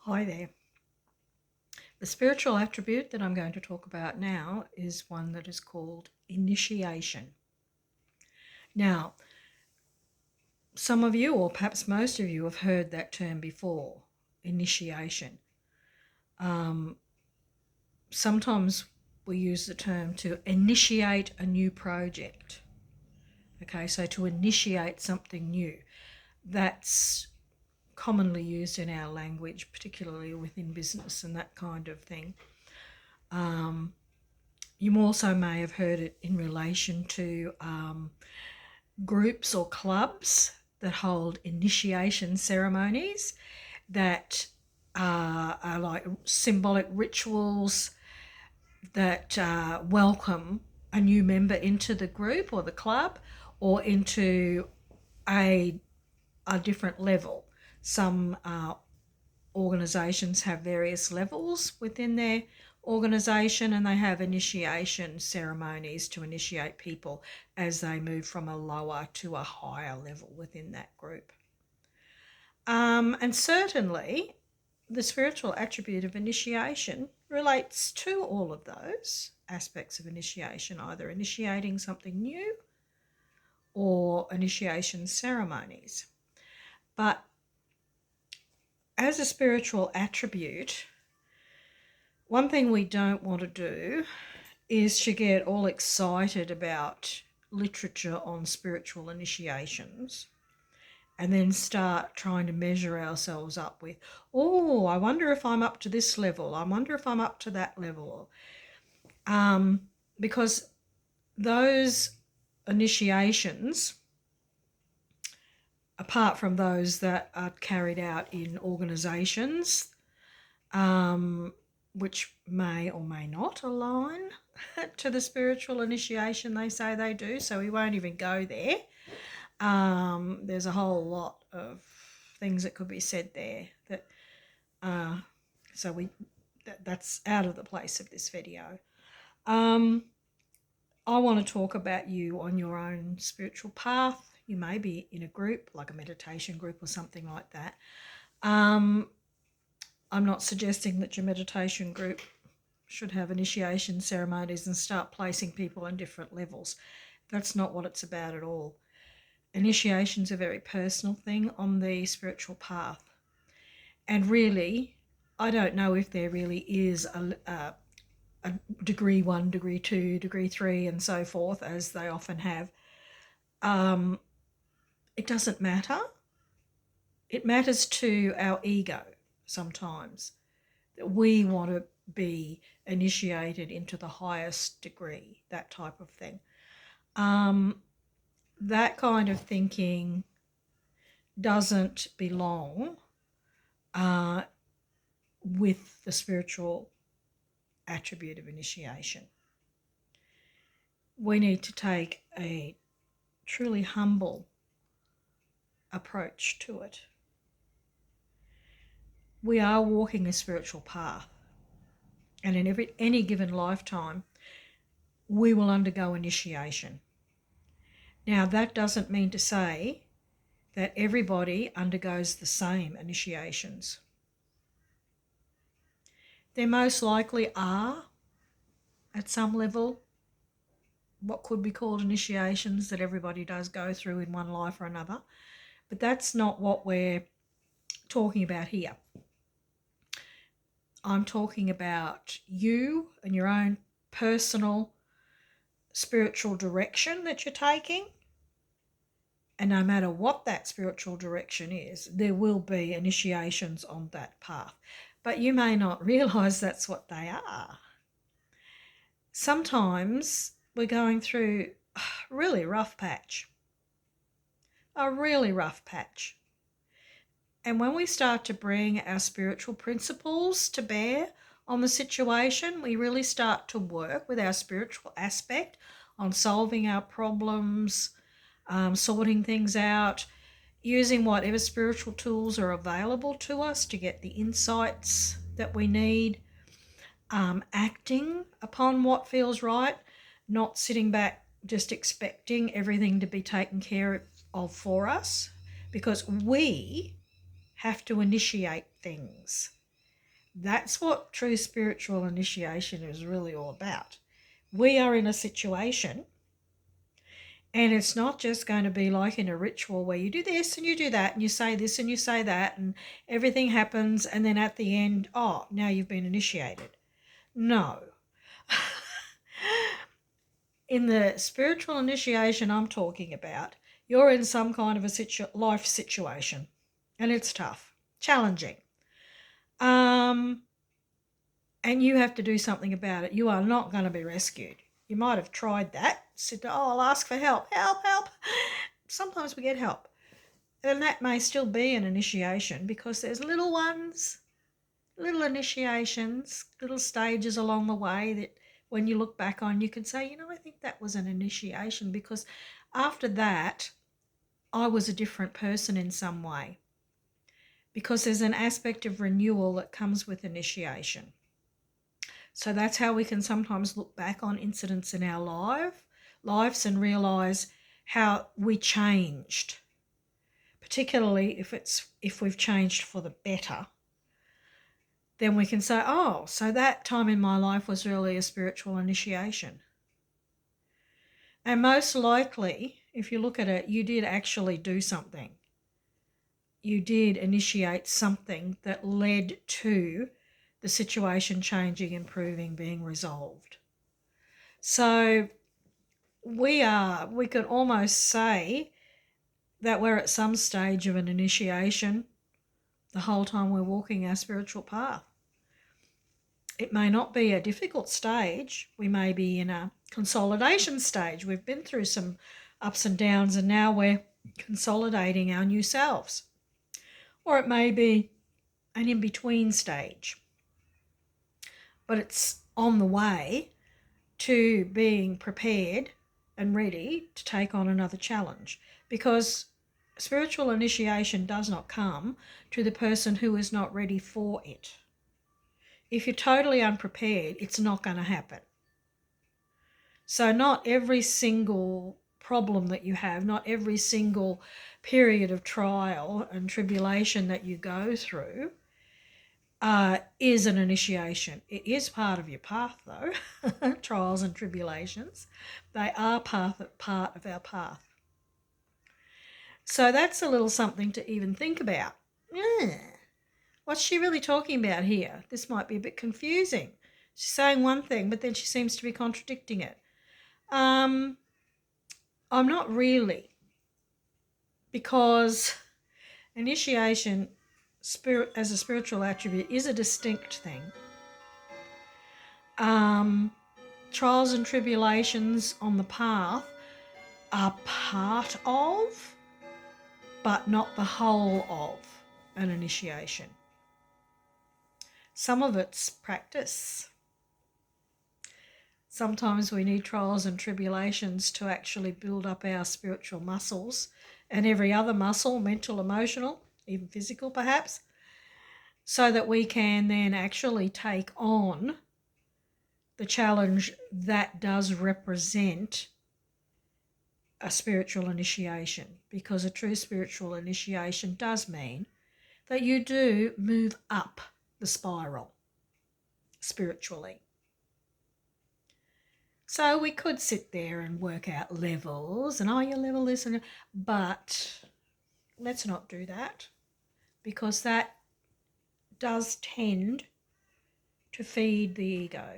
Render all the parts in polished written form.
Hi there. The spiritual attribute that I'm going to talk about now is one that is called initiation. Now, some of you, or perhaps most of you, have heard that term before, initiation. Sometimes we use the term to initiate a new project. Okay, so to initiate something new. That's commonly used in our language, particularly within business and that kind of thing. You also may have heard it in relation to groups or clubs that hold initiation ceremonies that are like symbolic rituals that welcome a new member into the group or the club or into a different level. Some organisations have various levels within their organisation, and they have initiation ceremonies to initiate people as they move from a lower to a higher level within that group. And certainly the spiritual attribute of initiation relates to all of those aspects of initiation, either initiating something new or initiation ceremonies. But as a spiritual attribute, one thing we don't want to do is to get all excited about literature on spiritual initiations and then start trying to measure ourselves up with, oh, I wonder if I'm up to this level. I wonder if I'm up to that level. Because those initiations, apart from those that are carried out in organisations, which may or may not align to the spiritual initiation they say they do, so we won't even go there. There's a whole lot of things that could be said there that that's out of the place of this video. I want to talk about you on your own spiritual path. You may be in a group, like a meditation group or something like that. I'm not suggesting that your meditation group should have initiation ceremonies and start placing people on different levels. That's not what it's about at all. Initiation's a very personal thing on the spiritual path. And really, I don't know if there really is a degree 1, degree 2, degree 3 and so forth, as they often have. It doesn't matter. It matters to our ego sometimes that we want to be initiated into the highest degree, that type of thing. That kind of thinking doesn't belong with the spiritual attribute of initiation. We need to take a truly humble approach to it. We are walking a spiritual path, and in any given lifetime we will undergo initiation. Now, that doesn't mean to say that everybody undergoes the same initiations. There most likely are, at some level, what could be called initiations that everybody does go through in one life or another, but that's not what we're talking about here. I'm talking about you and your own personal spiritual direction that you're taking. And no matter what that spiritual direction is, there will be initiations on that path. But you may not realise that's what they are. Sometimes we're going through a really rough patch. And when we start to bring our spiritual principles to bear on the situation, we really start to work with our spiritual aspect on solving our problems, sorting things out, using whatever spiritual tools are available to us to get the insights that we need, acting upon what feels right, not sitting back just expecting everything to be taken care of for us, because we have to initiate things. That's what true spiritual initiation is really all about. We are in a situation, and it's not just going to be like in a ritual where you do this and you do that and you say this and you say that and everything happens, and then at the end, oh, now you've been initiated. No. In the spiritual initiation I'm talking about, you're in some kind of a life situation, and it's tough, challenging. And you have to do something about it. You are not going to be rescued. You might have tried that, said, oh, I'll ask for help. Help. Sometimes we get help. And that may still be an initiation, because there's little ones, little initiations, little stages along the way that when you look back on, you can say, I think that was an initiation, because after that, I was a different person in some way. Because there's an aspect of renewal that comes with initiation. So that's how we can sometimes look back on incidents in our lives and realise how we changed, particularly if we've changed for the better. Then we can say, oh, so that time in my life was really a spiritual initiation. And most likely, if you look at it, you did actually do something. You did initiate something that led to the situation changing, improving, being resolved. So we could almost say that we're at some stage of an initiation the whole time we're walking our spiritual path. It may not be a difficult stage. We may be in a consolidation stage. We've been through some ups and downs, and now we're consolidating our new selves. Or it may be an in-between stage. But it's on the way to being prepared and ready to take on another challenge, because spiritual initiation does not come to the person who is not ready for it. If you're totally unprepared, it's not going to happen. So not every single problem that you have, not every single period of trial and tribulation that you go through is an initiation. It is part of your path, though. Trials and tribulations, they are part of our path. So that's a little something to even think about. What's she really talking about here? This might be a bit confusing. She's saying one thing, but then she seems to be contradicting it. I'm not really, because initiation as a spiritual attribute is a distinct thing. Trials and tribulations on the path are part of, but not the whole of, an initiation. Some of it's practice. Sometimes we need trials and tribulations to actually build up our spiritual muscles, and every other muscle, mental, emotional, even physical perhaps, so that we can then actually take on the challenge that does represent a spiritual initiation. Because a true spiritual initiation does mean that you do move up the spiral spiritually. So we could sit there and work out levels and, your level this, but let's not do that, because that does tend to feed the ego.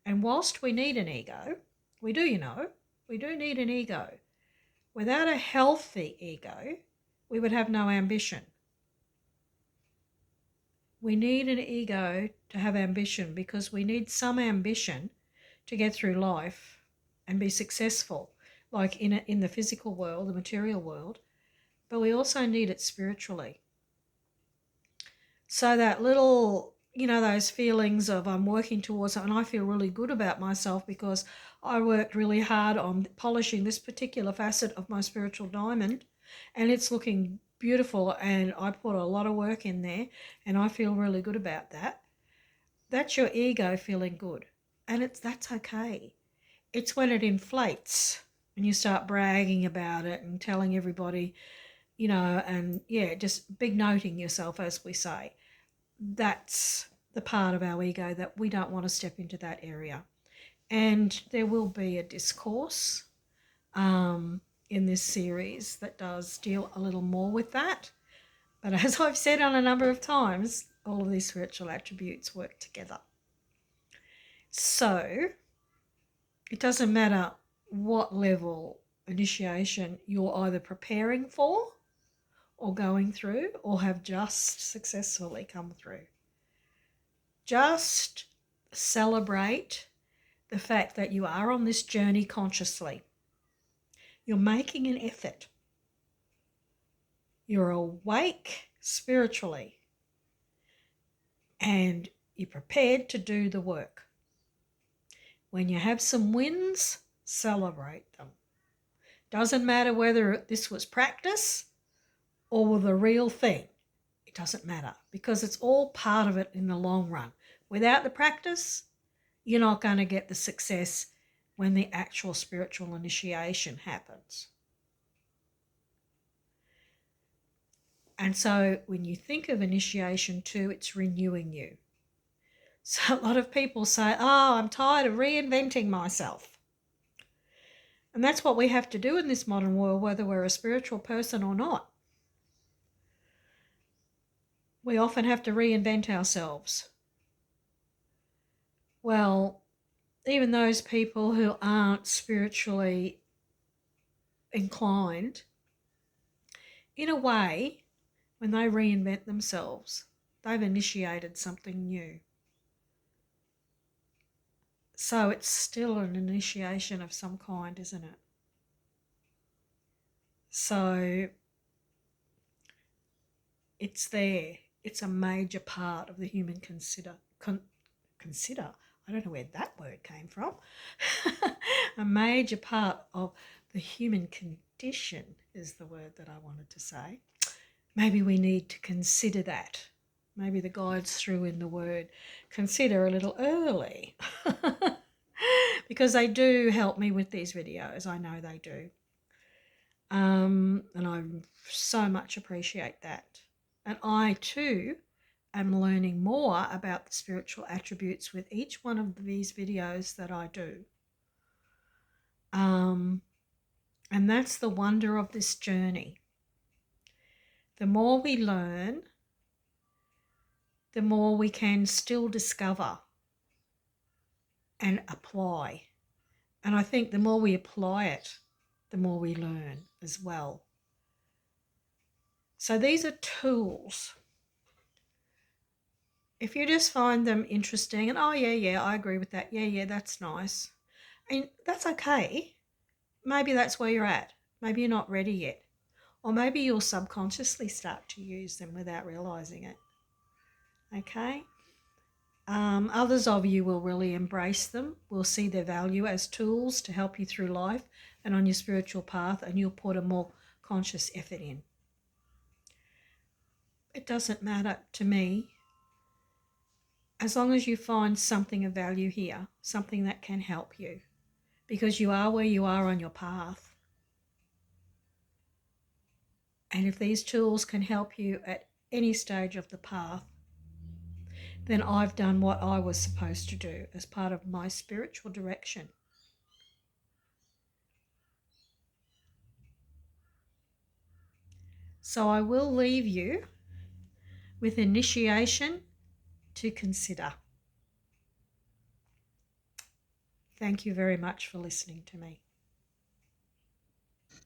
And whilst we need an ego, we do need an ego. Without a healthy ego, we would have no ambition. We need an ego to have ambition, because we need some ambition to get through life and be successful, like in the physical world, the material world, but we also need it spiritually. So that little, those feelings of I'm working towards it, and I feel really good about myself because I worked really hard on polishing this particular facet of my spiritual diamond, and it's looking beautiful, and I put a lot of work in there, and I feel really good about that. That's your ego feeling good, and that's okay. It's when it inflates and you start bragging about it and telling everybody, and just big noting yourself, as we say. That's the part of our ego that we don't want to step into that area. And there will be a discourse in this series that does deal a little more with that. But as I've said on a number of times, all of these spiritual attributes work together. So it doesn't matter what level initiation you're either preparing for or going through or have just successfully come through. Just celebrate the fact that you are on this journey consciously. You're making an effort. You're awake spiritually and you're prepared to do the work. When you have some wins, celebrate them. Doesn't matter whether this was practice or the real thing. It doesn't matter because it's all part of it in the long run. Without the practice, you're not going to get the success when the actual spiritual initiation happens. And so when you think of initiation too, it's renewing you. So a lot of people say, oh, I'm tired of reinventing myself. And that's what we have to do in this modern world, whether we're a spiritual person or not. We often have to reinvent ourselves. Well, even those people who aren't spiritually inclined, in a way, when they reinvent themselves, they've initiated something new. So it's still an initiation of some kind, isn't it? So it's there. It's a major part of the human consider. I don't know where that word came from. A major part of the human condition is the word that I wanted to say. Maybe we need to consider that. Maybe the guides threw in the word consider a little early because they do help me with these videos. I know they do. And I so much appreciate that. And I too am learning more about the spiritual attributes with each one of these videos that I do. And that's the wonder of this journey. The more we learn, the more we can still discover and apply. And I think the more we apply it, the more we learn as well. So these are tools. If you just find them interesting and, oh, yeah, I agree with that. Yeah, that's nice. And that's okay. Maybe that's where you're at. Maybe you're not ready yet. Or maybe you'll subconsciously start to use them without realizing it. Okay? Others of you will really embrace them, will see their value as tools to help you through life and on your spiritual path, and you'll put a more conscious effort in. It doesn't matter to me, as long as you find something of value here, something that can help you, because you are where you are on your path. And if these tools can help you at any stage of the path, then I've done what I was supposed to do as part of my spiritual direction. So I will leave you with initiation to consider. Thank you very much for listening to me.